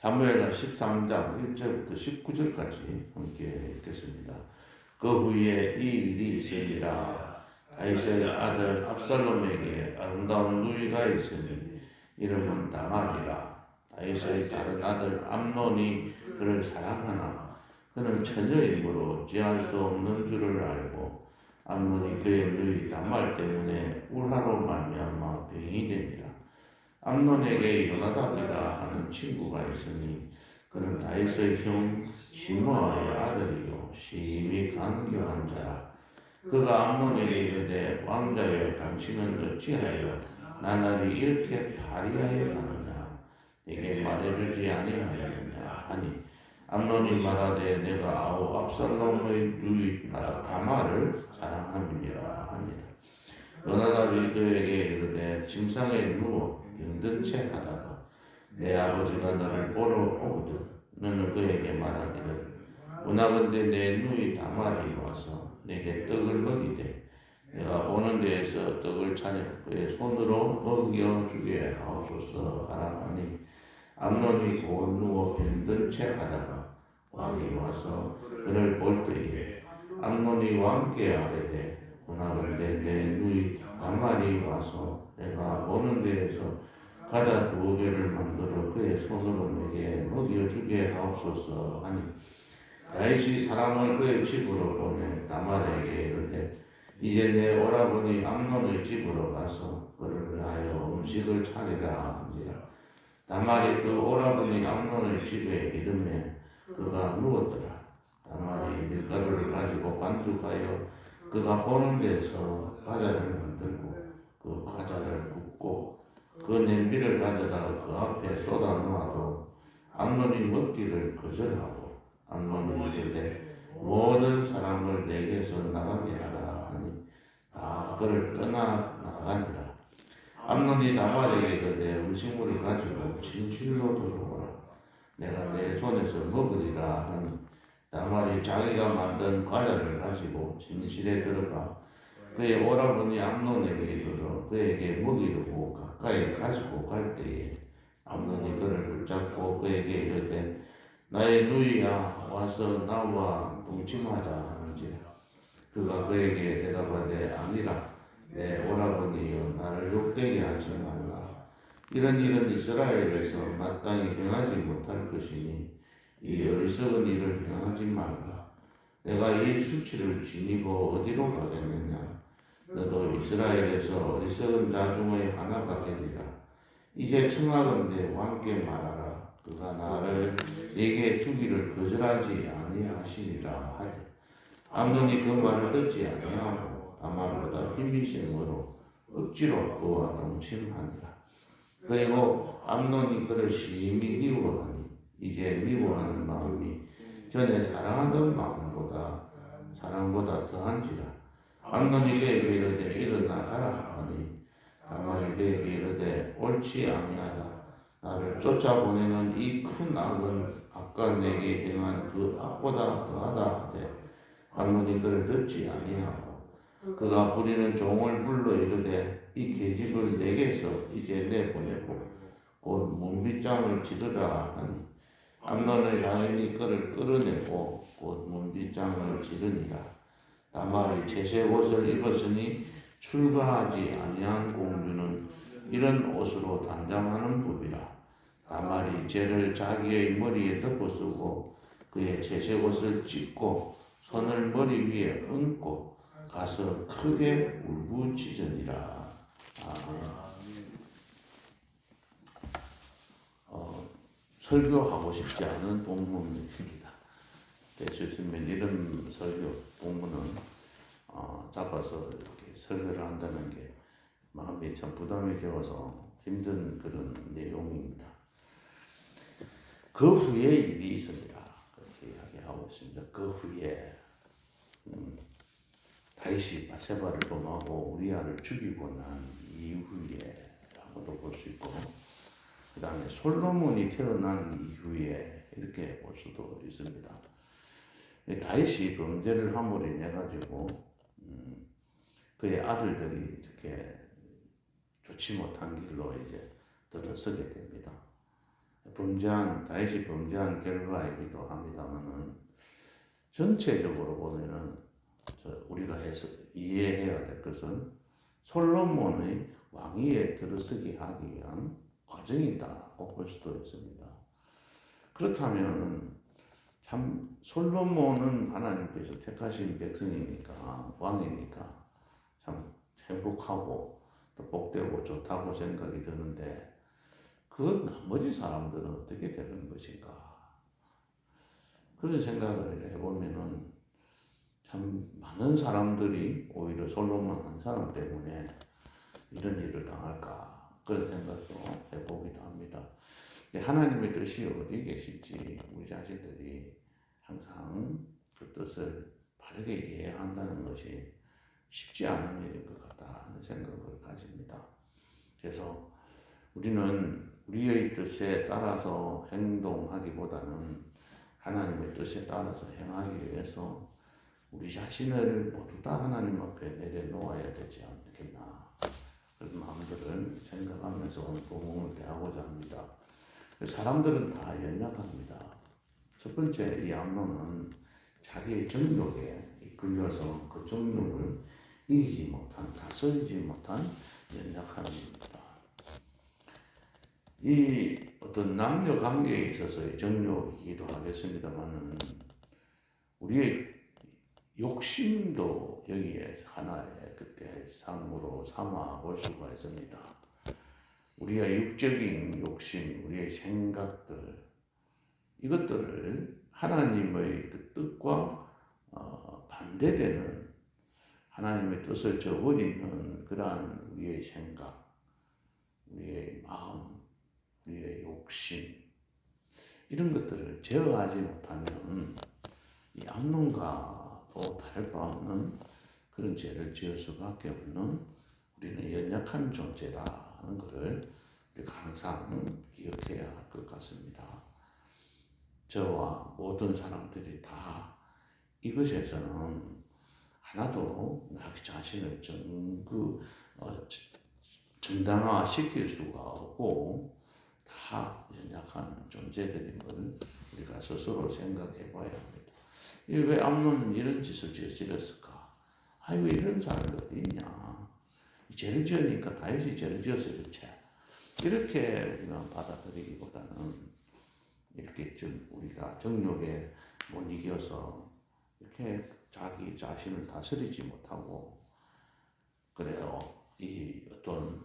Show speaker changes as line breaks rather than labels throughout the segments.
사무엘하 13장 1절부터 19절까지 함께 읽겠습니다. 그 후에 이 일이 있으니라. 다윗의 아들 압살롬에게 아름다운 누이가 있으니 이름은 다말이라. 다윗의 다른 아들 암논이 그를 사랑하나 그는 처녀이므로 지할 수 없는 줄을 알고 암논이 그의 누이 다말 때문에 울화로 말미암아 병이 됩니다. 암논에게 요나답이라 하는 친구가 있으니 그는 다윗의 형 시므아의 아들이요 심히 간교한 자라. 그가 암논에게 이르되 왕자여 당신은 어찌하여 나날이 이렇게 파리하여 가느냐 내게 말해주지 아니하였느냐 하니 암논이 말하되 내가 아우 압살롬의 누이 다말을 사랑함이니라 하니라. 요나답이 그에게 이르되 침상에 누워 병든 채 하다가 내 아버지가 너를 보러 오거든 너는 그에게 말하기를 원하건대 내 누이 다말이 와서 내게 떡을 먹이되 내가 보는 데에서 떡을 차려 그의 손으로 먹여주게 하옵소서 하라 하니 암논이 곧 누워 병든 채 하다가 왕이 와서 그를 볼 때에 암논이 왕께 아뢰되 원하건대 내 누이 다말이 와서 내가 보는 데에서 가자 2개를 만들어 그의 손으로 내게 먹여주게 하옵소서 하니 다윗이 사람을 그의 집으로 보내 다말에게 이르되 이제 내 오라버니 암논의 집으로 가서 그를 위하여 음식을 차리라 하니라. 다말이 그 오라버니 암논의 집에 이르매 그가 누웠더라. 다말이 밀가루를 가지고 반죽하여 그가 보는 데서 과자를 만들고 그 과자를 굽고 그 냄비를 가져다가 그 앞에 쏟아 놓아도 암논이 먹기를 거절하고 암논이 이르되 모든 사람을 내게서 나가게 하라 하니 다 그를 떠나 나가니라. 암논이 다말에게 이르되 음식물을 가지고 진실로 돌아오라 내가 내 손에서 먹으리라 하니 다말이 자기가 만든 과자를 가지고 진실에 들어가 그의 오라버니 암논에게 이르러 그에게 먹이려고 가까이 가지고 갈 때에 암논이 그를 붙잡고 그에게 이르되 나의 누이야 와서 나와 동침하자 하는지라. 그가 그에게 대답하되 아니라 내 오라버니여 나를 욕되게 하지 말라. 이런 일은 이스라엘에서 마땅히 행하지 못할 것이니 이 어리석은 일을 행하지 말라. 내가 이 수치를 지니고 어디로 가겠느냐. 너도 이스라엘에서 어리석은 자 중의 하나가 되리라. 이제 청하건대 왕께 말하라. 그가 나를 네게 주기를 거절하지 아니하시리라 하되 암논이 그 말을 듣지 아니하고 다말보다 힘이 sem으로 억지로 그와 동침하니라. 그리고 암논이 그를 심히 미워하니 이제 미워하는 마음이 전에 사랑하던 마음보다 사랑보다 더한지라. 암논이 그에게 이르되 일어나 가라 하니 다말이 그에게 이르되 옳지 아니하다. 나를 쫓아보내는 이 큰 악은 아까 내게 행한 그 악보다 더하다 하되 암논이 그를 듣지 아니하고 그가 부리는 종을 불러 이르되 이 계집을 내게서 이제 내보내고 곧 문빗장을 지르라 하니 암논의 여인이 그를 끌어내고 곧 문빗장을 지르니라. 다말이 채색 옷을 입었으니 출가하지 아니한 공주는 이런 옷으로 단장하는 법이라. 다말이 죄를 자기의 머리에 덮어쓰고 그의 채색 옷을 찢고 손을 머리 위에 얹고 가서 크게 울부짖으니라. 설교하고 싶지 않은 본문입니다. 될 수 있으면 이런 설교 본문은 잡아서 이렇게 설교를 한다는 게 마음이 참 부담이 되어서 힘든 그런 내용입니다. 그 후에 일이 있습니다. 그렇게 이야기하고 있습니다. 그 후에 다윗이 바세바를 범하고 우리아를 죽이고 난 이후에라고도 볼 수 있고 그 다음에 솔로몬이 태어난 이후에 이렇게 볼 수도 있습니다. 다윗이 범죄를 함으로 인해 가지고 그의 아들들이 이렇게 좋지 못한 길로 이제 들어서게 됩니다. 다윗이 범죄한 결과이기도 합니다만은 전체적으로 보면은 우리가 이해해야 될 것은 솔로몬의 왕위에 들어서게 하기 위한 과정이다고 볼 수도 있습니다. 그렇다면 참 솔로몬은 하나님께서 택하신 백성이니까 왕이니까 참 행복하고 또 복되고 좋다고 생각이 드는데 그 나머지 사람들은 어떻게 되는 것인가 그런 생각을 해보면은 참 많은 사람들이 오히려 솔로몬 한 사람 때문에 이런 일을 당할까 그런 생각도 해보기도 합니다. 하나님의 뜻이 어디 계실지 우리 자신들이 항상 그 뜻을 바르게 이해한다는 것이 쉽지 않은 일인 것 같다는 생각을 가집니다. 그래서 우리는 우리의 뜻에 따라서 행동하기보다는 하나님의 뜻에 따라서 행하기 위해서 우리 자신을 모두 다 하나님 앞에 내려놓아야 되지 않겠나 그런 마음들을 생각하면서 오늘 본문을 대하고자 합니다. 사람들은 다 연약합니다. 첫 번째 이 암논은 자기의 정욕에 이끌려서 그 정욕을 이기지 못한, 다스리지 못한 연약한 입니다. 이 어떤 남녀 관계에 있어서의 정욕이기도 하겠습니다만은 우리의 욕심도 여기에 하나의 그때 상으로 삼아 볼 수가 있습니다. 우리의 육적인 욕심, 우리의 생각들 이것들을 하나님의 그 뜻과 반대되는 하나님의 뜻을 저버리는 그러한 우리의 생각, 우리의 마음, 우리의 욕심 이런 것들을 제어하지 못하면 이 암논과도 다를 바 없는 그런 죄를 지을 수밖에 없는 우리는 연약한 존재라는 것을 우리가 항상 기억해야 할 것 같습니다. 저와 모든 사람들이 다 이것에서는 하나도 자기 자신을 정당화시킬 수가 없고 다 연약한 존재들인 걸 우리가 스스로 생각해 봐야 합니다. 왜 암논은 이런 짓을 저질렀을까? 왜 이런 사람이 어디 있냐? 죄를 지으니까 다윗이 죄를 지어서 그렇지. 이렇게 우리가 받아들이기보다는 이렇게 우리가 정욕에 못 이겨서 이렇게 자기 자신을 다스리지 못하고 그래요. 이 어떤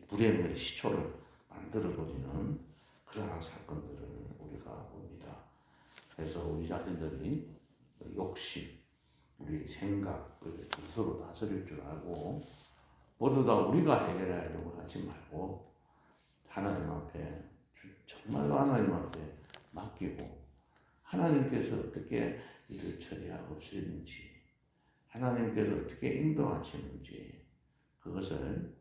불행의 시초를 만들어버리는 그러한 사건들을 우리가 봅니다. 그래서 우리 자신들이 욕심, 우리 생각을 스스로 다스릴 줄 알고 모두 다 우리가 해결하려고 하지 말고 하나님 앞에 정말로 하나님 앞에 맡기고 하나님께서 어떻게 일을 처리하시는지 하나님께서 어떻게 인도하시는지 그것을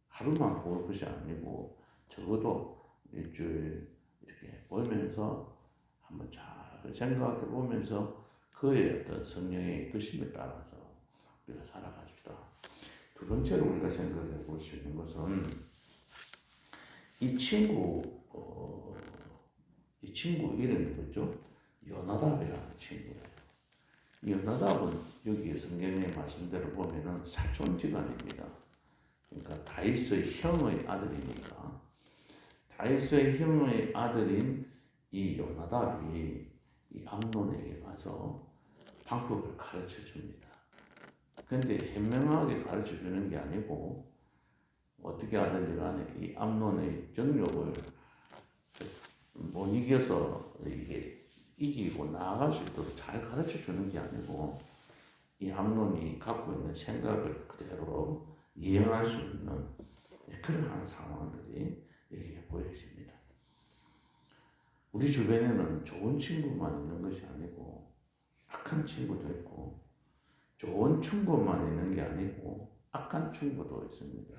하루만 볼 것이 아니고 적어도 일주일 이렇게 보면서 한번 잘 생각해 보면서 그의 어떤 성령의 이끄심에 따라서 우리가 살아갑시다. 두 번째로 우리가 생각해 볼 수 있는 것은 이 친구 이름이 뭐죠? 요나답이라는 친구예요. 요나답은 여기 성경의 말씀대로 보면은 사촌지간입니다. 그러니까 다윗의 형의 아들이니까 다윗의 형의 아들인 이 요나답이 이 암논에게 가서 방법을 가르쳐 줍니다. 그런데 현명하게 가르쳐 주는 게 아니고 어떻게 하든지 간에 이 암논의 정욕을 못 이겨서 이게 이기고 나아갈 수 있도록 잘 가르쳐 주는 게 아니고 이 암논이 갖고 있는 생각을 그대로 이행할 수 있는 그러한 상황들이 여기에 보여집니다. 우리 주변에는 좋은 친구만 있는 것이 아니고 악한 친구도 있고 좋은 친구만 있는 게 아니고 악한 친구도 있습니다.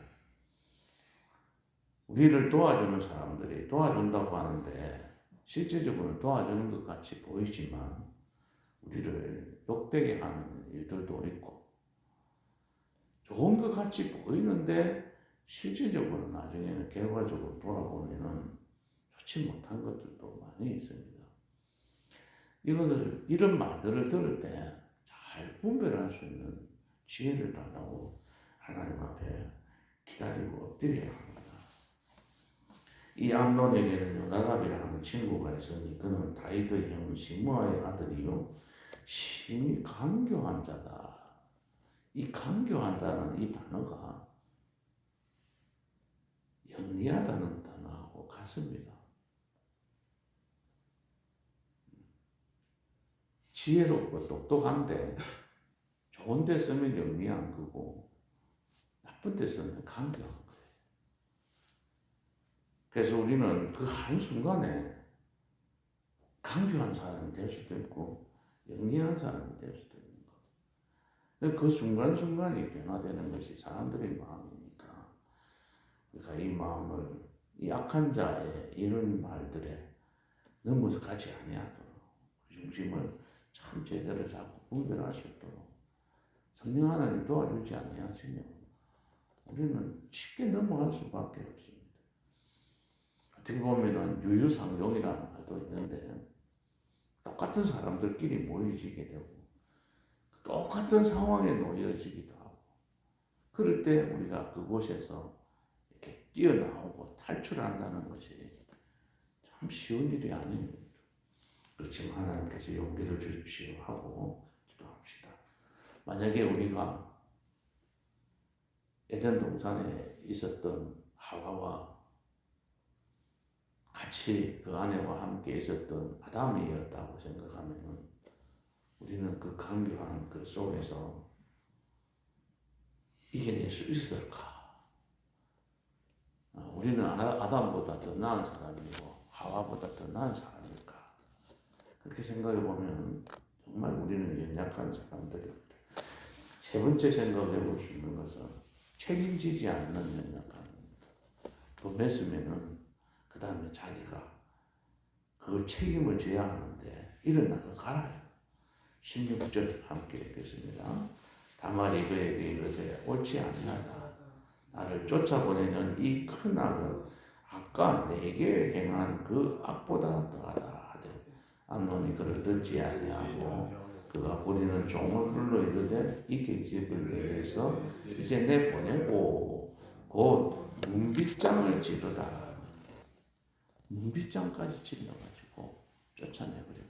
우리를 도와주는 사람들이 도와준다고 하는데 실제적으로 도와주는 것 같이 보이지만 우리를 욕되게 하는 일들도 있고 좋은 것 같이 보이는데 실질적으로 나중에는 결과적으로 돌아보면은 좋지 못한 것들도 많이 있습니다. 이런 말들을 들을 때 잘 분별할 수 있는 지혜를 달라고 하나님 앞에 기다리고 엎드려야 합니다. 이 암논에게는 요나답이라는 친구가 있으니 그는 다윗의 형 시므아의 아들이요 심히 간교한 자다. 이 간교한다는 이 단어가 영리하다는 단어하고 같습니다. 지혜롭고 똑똑한데 좋은 데 쓰면 영리한 거고 나쁜 데 쓰면 간교한 거예요. 그래서 우리는 그 한순간에 간교한 사람이 될 수도 있고 영리한 사람이 될 수도 있는 거예요. 그 순간순간이 변화되는 것이 사람들의 마음이니까 그러니까 이 마음을 이 악한 자의 이런 말들에 넘어서 가지 아니하도록 그 중심을 참 제대로 잡고 분별할 수 있도록 성령 하나님 도와주지 아니하시면 우리는 쉽게 넘어갈 수밖에 없습니다. 어떻게 보면은 유유상종이라는 말도 있는데 똑같은 사람들끼리 모여지게 되고 똑같은 상황에 놓여지기도 하고 그럴 때 우리가 그곳에서 이렇게 뛰어나오고 탈출한다는 것이 참 쉬운 일이 아닙니다. 그렇지만 하나님께서 용기를 주십시오 하고 기도합시다. 만약에 우리가 에덴 동산에 있었던 하와와 같이 그 아내와 함께 있었던 아담이었다고 생각하면 우리는 그 강교한 그 속에서 이겨낼 수 있을까? 우리는 아담보다 더 나은 사람이고 하와보다 더 나은 사람일까? 그렇게 생각해 보면 정말 우리는 연약한 사람들입니다. 세 번째 생각해 볼 수 있는 것은 책임지지 않는 연약함입니다. 돈에 쓰면은 그 다음에 자기가 그 책임을 져야 하는데 일어나서 갈아요. 16절 함께 읽겠습니다. 다말이 그에게 이르되 옳지 아니하다. 나를 쫓아보내는 이 큰 악은 아까 내게 행한 그 악보다 더하다 하되 암논이 그를 듣지 아니하고 그가 부리는 종을 불러 이르되 이 계집을 내게서 이제 내보내고 곧 문빗장을 지르라. 문빗장까지 질러가지고 쫓아내버립니다.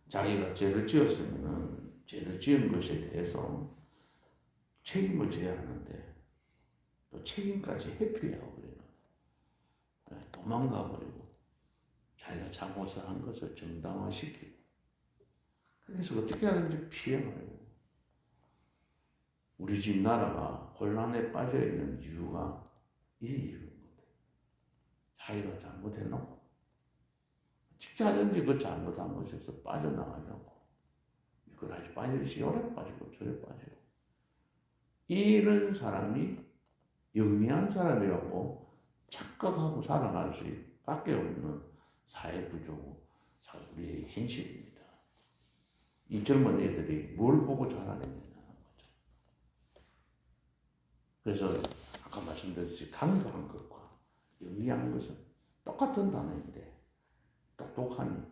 자기가 죄를 지었으면 죄를 지은 것에 대해서 책임을 져야 하는데 또 책임까지 회피해요. 우리는 도망가 버리고 자기가 잘못을 한 것을 정당화시키고 그래서 어떻게 하든지 피해가요. 우리 집 나라가 혼란에 빠져 있는 이유가 이 이유인 거예요. 자기가 잘못해놓고 어떻게 하든지 그 잘못한 것에서 빠져나가려고 이걸 아주 빠지듯이 요래 빠지고 저래 빠지고 이런 사람이 영리한 사람이라고 착각하고 살아갈 수밖에 없는 사회 구조고 우리의 현실입니다. 이 젊은 애들이 뭘 보고 자라느냐는 거죠. 그래서 아까 말씀드렸듯이 강조한 것과 영리한 것은 똑같은 단어인데 똑똑하니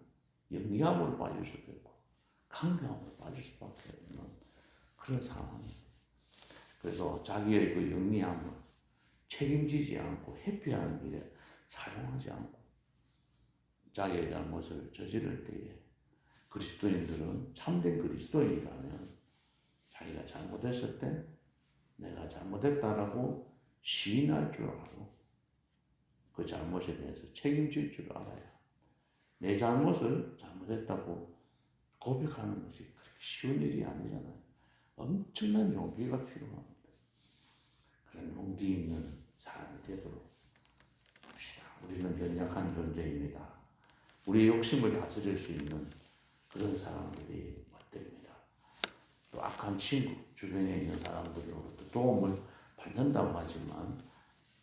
영리함으로 빠질 수도 있고 강경함으로 빠질 수밖에 없는 그런 상황입니다. 그래서 자기의 그 영리함을 책임지지 않고 회피하는 일에 사용하지 않고 자기의 잘못을 저지를 때에 그리스도인들은 참된 그리스도인이라면 자기가 잘못했을 때 내가 잘못했다라고 시인할 줄 알고 그 잘못에 대해서 책임질 줄 알아야 내 잘못을 잘못했다고 고백하는 것이 그렇게 쉬운 일이 아니잖아요. 엄청난 용기가 필요합니다. 그런 용기 있는 사람이 되도록 합시다. 우리는 연약한 존재입니다. 우리의 욕심을 다스릴 수 있는 그런 사람들이 못 됩니다. 또 악한 친구, 주변에 있는 사람들로부터 도움을 받는다고 하지만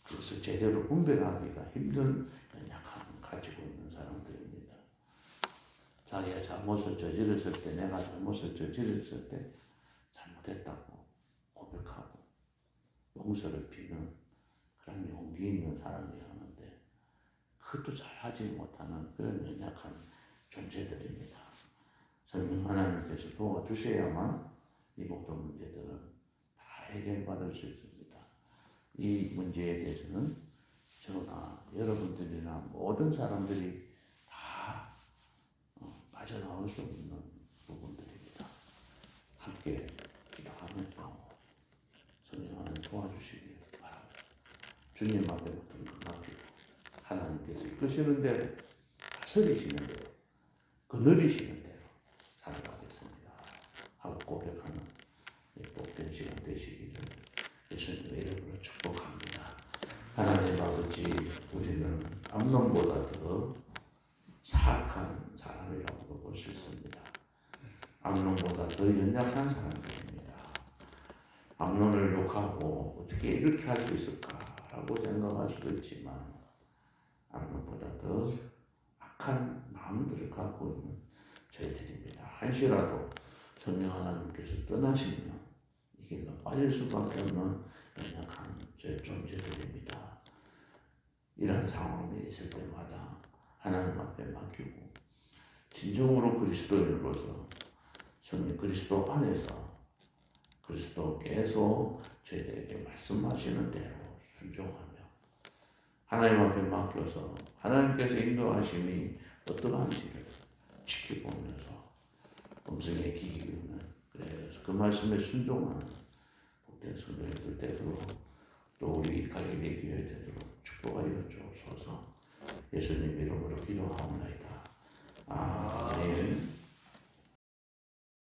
그것을 제대로 분별하기가 힘든 연약함을 가지고 있는 사람들입니다. 자기가 잘못을 저질렀을 때, 내가 잘못을 저질렀을 때 잘못했다고 고백하고 용서를 비는 그런 용기 있는 사람이 하는데 그것도 잘 하지 못하는 그런 연약한 존재들입니다. 성령 하나님께서 도와주셔야만 이 모든 문제들은 다 해결받을 수 있습니다. 이 문제에 대해서는 저나 여러분들이나 모든 사람들이 다 빠져나올 수 없는 부분들입니다. 함께 기도하면서 성령 하나님 도와주시길 바랍니다. 주님 앞에 모든 것 맡기고 하나님께서 이끄시는 대로 다스리시는 대로 그늘이시는 대로 살아가겠습니다 하고 고백하는 복된 시간 되시기를 예수님의 이름으로 축복합니다. 하나님 아버지, 우리는 암논보다 더 사악한 사람이라고 볼 수 있습니다. 암논보다 더 연약한 사람들입니다. 암논을 욕하고 어떻게 이렇게 할 수 있을까라고 생각할 수도 있지만 암논보다 더 악한 마음들을 갖고 있는 저희들입니다. 한시라도 성령 하나님께서 떠나시면 이 길로 빠질 수밖에 없는 연약한 저희 존재들입니다. 이런 상황이 있을 때마다 하나님 앞에 맡기고 진정으로 그리스도인으로서 성령 그리스도 안에서 그리스도께서 저희들에게 말씀하시는 대로 순종하며 하나님 앞에 맡겨서 하나님께서 인도하심이 어떠한지를 지켜보면서 음성에 귀 기울이는 그래서 그 말씀에 순종하는 복된 성도님들 되도록 또 우리 갈릴리 교회 되도록 축복하여 주옵소서. 예수님 이름으로 기도하옵나이다. 아멘.